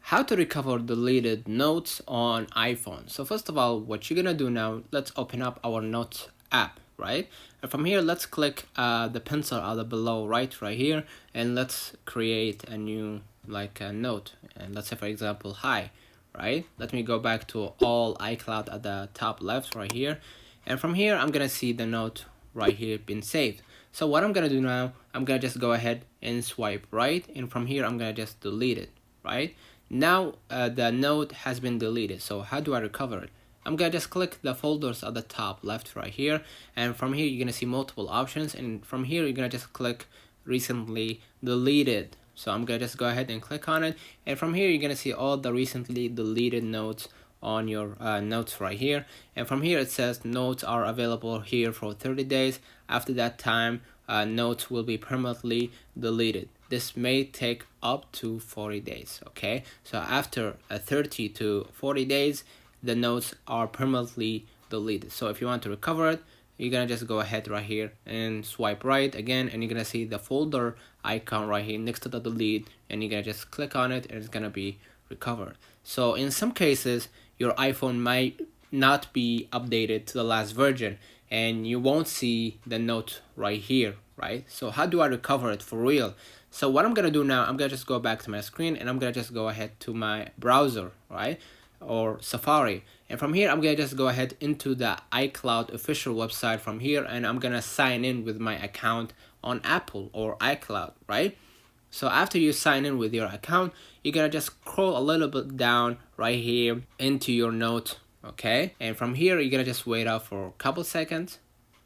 How to recover deleted notes on iPhone. So first of all, what you're gonna do now, let's open up our Notes app, right? And from here, let's click the pencil at the below right here, and let's create a new a note. And let's say, for example, hi, right? Let me go back to all iCloud at the top left right here, and from here, I'm gonna see the note right here been saved. So what I'm gonna do now, I'm gonna just go ahead and swipe right, and from here, I'm gonna just delete it, right? Now the note has been deleted. So how do I recover it? I'm gonna just click the folders at the top left right here, and from here you're gonna see multiple options, and from here you're gonna just click recently deleted. So I'm gonna just go ahead and click on it, and from here you're gonna see all the recently deleted notes on your notes right here, and from here it says notes are available here for 30 days. After that time, notes will be permanently deleted. This may take up to 40 days. Okay, so after 30 to 40 days, the notes are permanently deleted. So if you want to recover it, you're gonna just go ahead right here and swipe right again, and you're gonna see the folder icon right here next to the delete, and you're gonna just click on it, and it's gonna be recovered. So in some cases, your iPhone might not be updated to the last version, and you won't see the note right here, right? So how do I recover it for real? So what I'm gonna do now, I'm gonna just go back to my screen, and I'm gonna just go ahead to my browser, right? Or Safari, and from here I'm gonna just go ahead into the iCloud official website from here, and I'm gonna sign in with my account on Apple or iCloud, right? So after you sign in with your account, you're gonna just scroll a little bit down right here into your note, okay? And from here you're gonna just wait out for a couple seconds,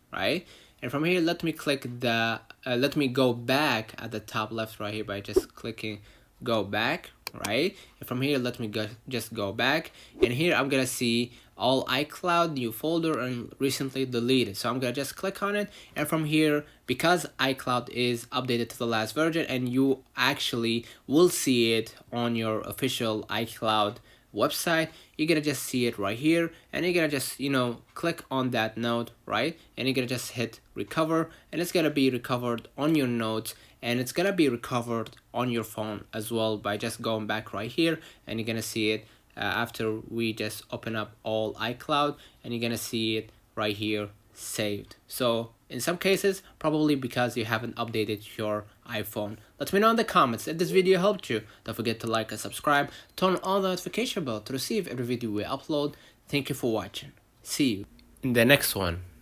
right? And from here, let me click the let me go back at the top left right here by just clicking go back, right? And from here, let me just go back, and here I'm gonna see all iCloud, new folder, and recently deleted. So I'm gonna just click on it, and from here, because iCloud is updated to the last version, and you actually will see it on your official iCloud website, you're gonna just see it right here, and you're gonna just click on that note, right? And you're gonna just hit recover, and it's gonna be recovered on your notes, and it's gonna be recovered on your phone as well by just going back right here, and you're gonna see it after we just open up all iCloud, and you're gonna see it right here saved. So in some cases, probably because you haven't updated your iPhone. Let me know in the comments if this video helped you. Don't forget to like and subscribe, turn on the notification bell to receive every video we upload. Thank you for watching. See you in the next one.